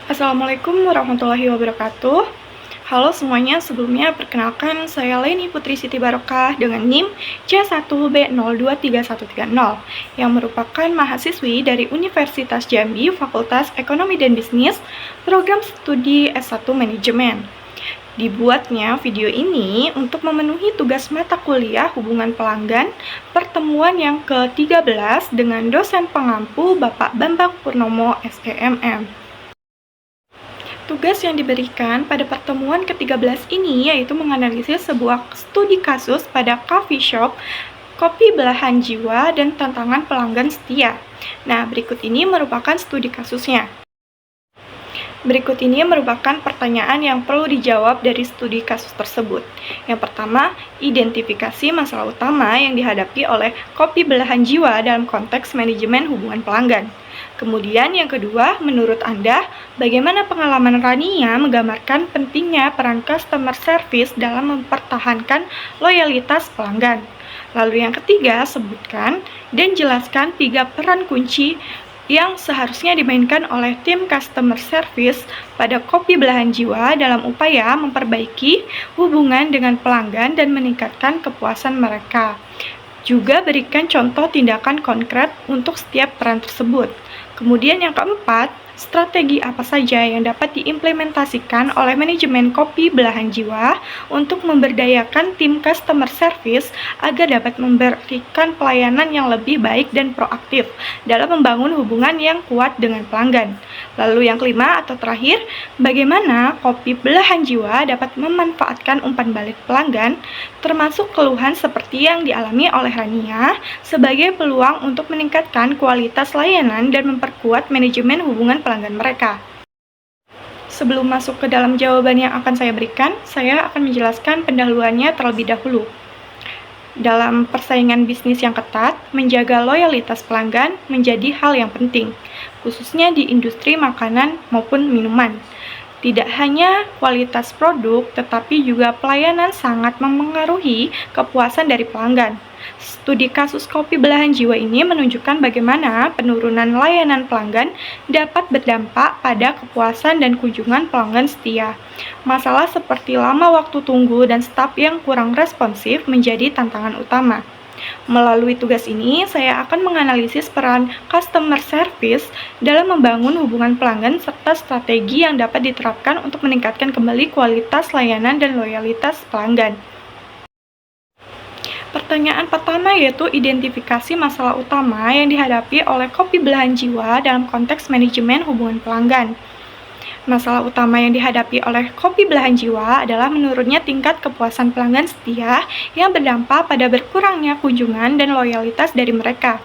Assalamualaikum warahmatullahi wabarakatuh. Halo semuanya, sebelumnya perkenalkan saya Leni Putri Siti Barokah dengan NIM C1B023130 yang merupakan mahasiswi dari Universitas Jambi Fakultas Ekonomi dan Bisnis, program studi S1 Manajemen. Dibuatnya video ini untuk memenuhi tugas mata kuliah hubungan pelanggan pertemuan yang ke-13 dengan dosen pengampu Bapak Bambang Purnomo SEMM. Tugas yang diberikan pada pertemuan ke-13 ini yaitu menganalisis sebuah studi kasus pada coffee shop, kopi belahan jiwa, dan tantangan pelanggan setia. Nah, berikut ini merupakan studi kasusnya. Berikut ini merupakan pertanyaan yang perlu dijawab dari studi kasus tersebut. Yang pertama, identifikasi masalah utama yang dihadapi oleh kopi belahan jiwa dalam konteks manajemen hubungan pelanggan. Kemudian yang kedua, menurut Anda, bagaimana pengalaman Rania menggambarkan pentingnya peran customer service dalam mempertahankan loyalitas pelanggan? Lalu yang ketiga, sebutkan dan jelaskan 3 peran kunci yang seharusnya dimainkan oleh tim customer service pada kopi belahan jiwa dalam upaya memperbaiki hubungan dengan pelanggan dan meningkatkan kepuasan mereka. Juga berikan contoh tindakan konkret untuk setiap peran tersebut. Kemudian yang keempat, strategi apa saja yang dapat diimplementasikan oleh manajemen kopi belahan jiwa untuk memberdayakan tim customer service agar dapat memberikan pelayanan yang lebih baik dan proaktif dalam membangun hubungan yang kuat dengan pelanggan. Lalu yang kelima atau terakhir, bagaimana kopi belahan jiwa dapat memanfaatkan umpan balik pelanggan, termasuk keluhan seperti yang dialami oleh Rania, sebagai peluang untuk meningkatkan kualitas layanan dan memperkuat manajemen hubungan pelanggan mereka. Sebelum masuk ke dalam jawaban yang akan saya berikan, saya akan menjelaskan pendahuluannya terlebih dahulu. Dalam persaingan bisnis yang ketat, menjaga loyalitas pelanggan menjadi hal yang penting, khususnya di industri makanan maupun minuman. Tidak hanya kualitas produk, tetapi juga pelayanan sangat memengaruhi kepuasan dari pelanggan. Studi kasus kopi belahan jiwa ini menunjukkan bagaimana penurunan layanan pelanggan dapat berdampak pada kepuasan dan kunjungan pelanggan setia. Masalah seperti lama waktu tunggu dan staf yang kurang responsif menjadi tantangan utama. Melalui tugas ini, saya akan menganalisis peran customer service dalam membangun hubungan pelanggan serta strategi yang dapat diterapkan untuk meningkatkan kembali kualitas layanan dan loyalitas pelanggan. Pertanyaan pertama yaitu identifikasi masalah utama yang dihadapi oleh kopi belahan jiwa dalam konteks manajemen hubungan pelanggan. Masalah utama yang dihadapi oleh kopi belahan jiwa adalah menurunnya tingkat kepuasan pelanggan setia yang berdampak pada berkurangnya kunjungan dan loyalitas dari mereka.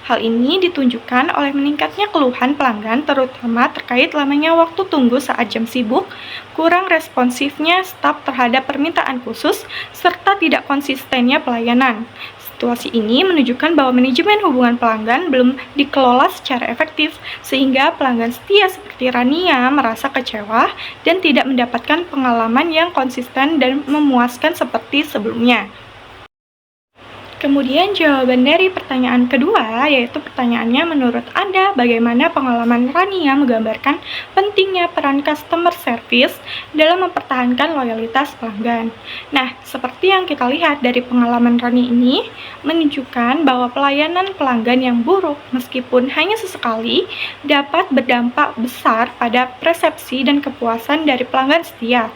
Hal ini ditunjukkan oleh meningkatnya keluhan pelanggan terutama terkait lamanya waktu tunggu saat jam sibuk, kurang responsifnya staf terhadap permintaan khusus, serta tidak konsistennya pelayanan. Situasi ini menunjukkan bahwa manajemen hubungan pelanggan belum dikelola secara efektif, sehingga pelanggan setia seperti Rania merasa kecewa dan tidak mendapatkan pengalaman yang konsisten dan memuaskan seperti sebelumnya. Kemudian jawaban dari pertanyaan kedua, yaitu pertanyaannya menurut Anda bagaimana pengalaman Rania menggambarkan pentingnya peran customer service dalam mempertahankan loyalitas pelanggan. Nah, seperti yang kita lihat dari pengalaman Rani ini, menunjukkan bahwa pelayanan pelanggan yang buruk meskipun hanya sesekali dapat berdampak besar pada persepsi dan kepuasan dari pelanggan setia.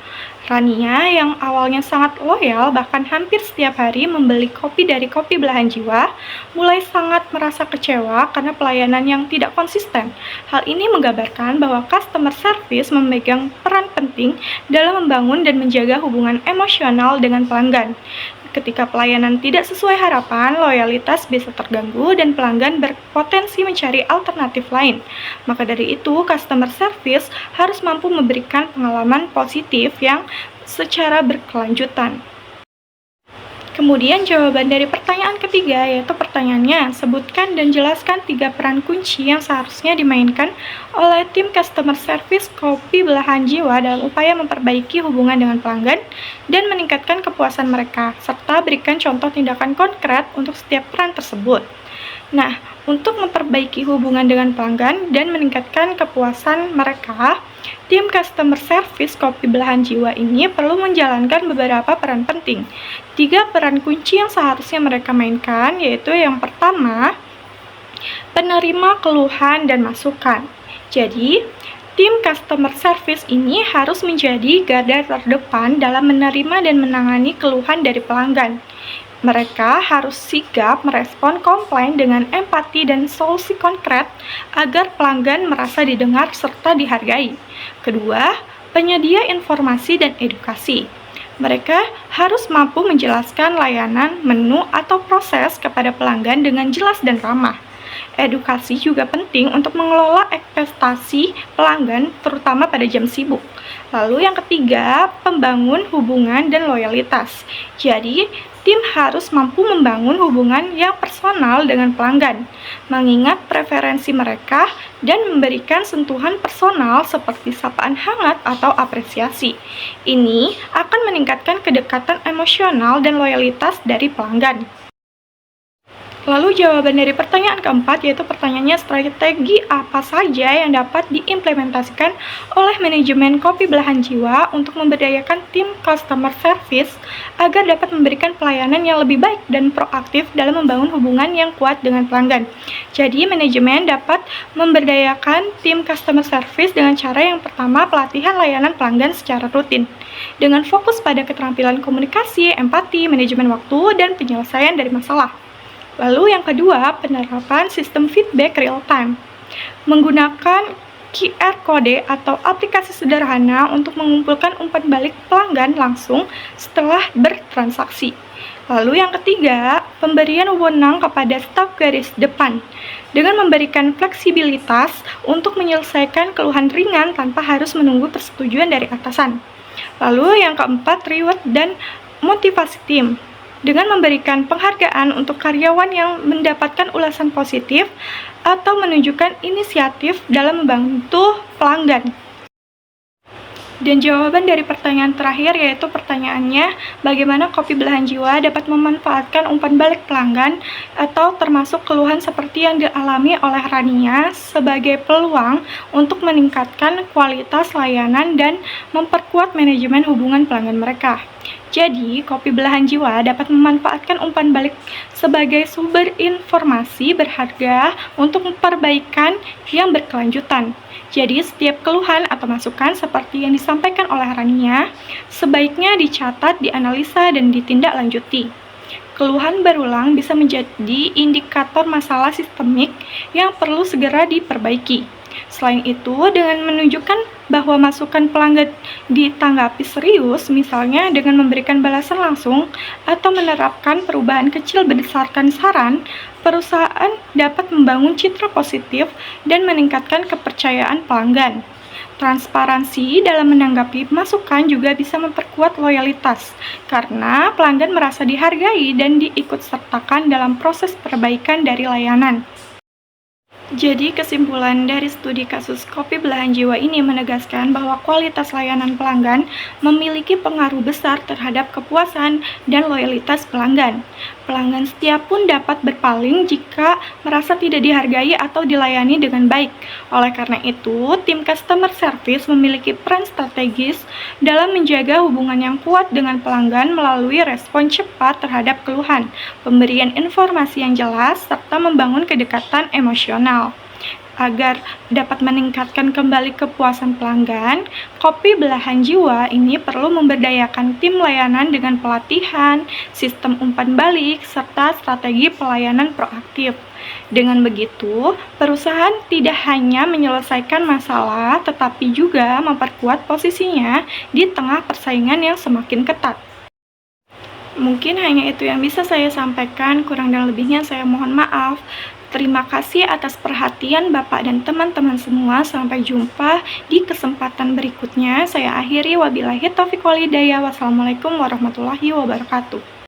Rania yang awalnya sangat loyal bahkan hampir setiap hari membeli kopi dari kopi belahan jiwa, mulai sangat merasa kecewa karena pelayanan yang tidak konsisten. Hal ini menggambarkan bahwa customer service memegang peran penting dalam membangun dan menjaga hubungan emosional dengan pelanggan. Ketika pelayanan tidak sesuai harapan, loyalitas bisa terganggu dan pelanggan berpotensi mencari alternatif lain. Maka dari itu, customer service harus mampu memberikan pengalaman positif yang secara berkelanjutan. Kemudian jawaban dari pertanyaan ketiga yaitu pertanyaannya, sebutkan dan jelaskan 3 peran kunci yang seharusnya dimainkan oleh tim customer service kopi belahan jiwa dalam upaya memperbaiki hubungan dengan pelanggan dan meningkatkan kepuasan mereka, serta berikan contoh tindakan konkret untuk setiap peran tersebut. Nah, untuk memperbaiki hubungan dengan pelanggan dan meningkatkan kepuasan mereka, tim customer service Kopi Belahan Jiwa ini perlu menjalankan beberapa peran penting. 3 peran kunci yang seharusnya mereka mainkan, yaitu yang pertama, penerima keluhan dan masukan. Jadi, tim customer service ini harus menjadi garda terdepan dalam menerima dan menangani keluhan dari pelanggan. Mereka harus sigap merespon komplain dengan empati dan solusi konkret agar pelanggan merasa didengar serta dihargai. Kedua, penyedia informasi dan edukasi. Mereka harus mampu menjelaskan layanan, menu, atau proses kepada pelanggan dengan jelas dan ramah. Edukasi juga penting untuk mengelola ekspektasi pelanggan, terutama pada jam sibuk. Lalu yang ketiga, pembangun hubungan dan loyalitas. Jadi, tim harus mampu membangun hubungan yang personal dengan pelanggan, mengingat preferensi mereka, dan memberikan sentuhan personal seperti sapaan hangat atau apresiasi. Ini akan meningkatkan kedekatan emosional dan loyalitas dari pelanggan. Lalu jawaban dari pertanyaan keempat, yaitu pertanyaannya, strategi apa saja yang dapat diimplementasikan oleh manajemen Kopi Belahan Jiwa untuk memberdayakan tim customer service agar dapat memberikan pelayanan yang lebih baik dan proaktif dalam membangun hubungan yang kuat dengan pelanggan. Jadi manajemen dapat memberdayakan tim customer service dengan cara yang pertama, pelatihan layanan pelanggan secara rutin dengan fokus pada keterampilan komunikasi, empati, manajemen waktu, dan penyelesaian dari masalah. Lalu yang kedua, penerapan sistem feedback real time. Menggunakan QR code atau aplikasi sederhana untuk mengumpulkan umpan balik pelanggan langsung setelah bertransaksi. Lalu yang ketiga, pemberian wewenang kepada staf garis depan dengan memberikan fleksibilitas untuk menyelesaikan keluhan ringan tanpa harus menunggu persetujuan dari atasan. Lalu yang keempat, reward dan motivasi tim dengan memberikan penghargaan untuk karyawan yang mendapatkan ulasan positif atau menunjukkan inisiatif dalam membantu pelanggan. Dan jawaban dari pertanyaan terakhir, yaitu pertanyaannya, bagaimana Kopi Belahan Jiwa dapat memanfaatkan umpan balik pelanggan atau termasuk keluhan seperti yang dialami oleh Rania sebagai peluang untuk meningkatkan kualitas layanan dan memperkuat manajemen hubungan pelanggan mereka. Jadi, Kopi Belahan Jiwa dapat memanfaatkan umpan balik sebagai sumber informasi berharga untuk perbaikan yang berkelanjutan. Jadi, setiap keluhan atau masukan seperti yang disampaikan oleh Rania sebaiknya dicatat, dianalisa, dan ditindaklanjuti. Keluhan berulang bisa menjadi indikator masalah sistemik yang perlu segera diperbaiki. Selain itu, dengan menunjukkan bahwa masukan pelanggan ditanggapi serius, misalnya dengan memberikan balasan langsung atau menerapkan perubahan kecil berdasarkan saran, perusahaan dapat membangun citra positif dan meningkatkan kepercayaan pelanggan. Transparansi dalam menanggapi masukan juga bisa memperkuat loyalitas, karena pelanggan merasa dihargai dan diikutsertakan dalam proses perbaikan dari layanan. Jadi, kesimpulan dari studi kasus Kopi Belahan Jiwa ini menegaskan bahwa kualitas layanan pelanggan memiliki pengaruh besar terhadap kepuasan dan loyalitas pelanggan. Pelanggan setia pun dapat berpaling jika merasa tidak dihargai atau dilayani dengan baik. Oleh karena itu, tim customer service memiliki peran strategis dalam menjaga hubungan yang kuat dengan pelanggan melalui respon cepat terhadap keluhan, pemberian informasi yang jelas, serta membangun kedekatan emosional. Agar dapat meningkatkan kembali kepuasan pelanggan, Kopi Belahan Jiwa ini perlu memberdayakan tim layanan dengan pelatihan, sistem umpan balik, serta strategi pelayanan proaktif. Dengan begitu, perusahaan tidak hanya menyelesaikan masalah, tetapi juga memperkuat posisinya di tengah persaingan yang semakin ketat. Mungkin hanya itu yang bisa saya sampaikan, kurang dan lebihnya saya mohon maaf. Terima kasih atas perhatian Bapak dan teman-teman semua. Sampai jumpa di kesempatan berikutnya. Saya akhiri, wabillahi taufiq wal hidayah. Wassalamualaikum warahmatullahi wabarakatuh.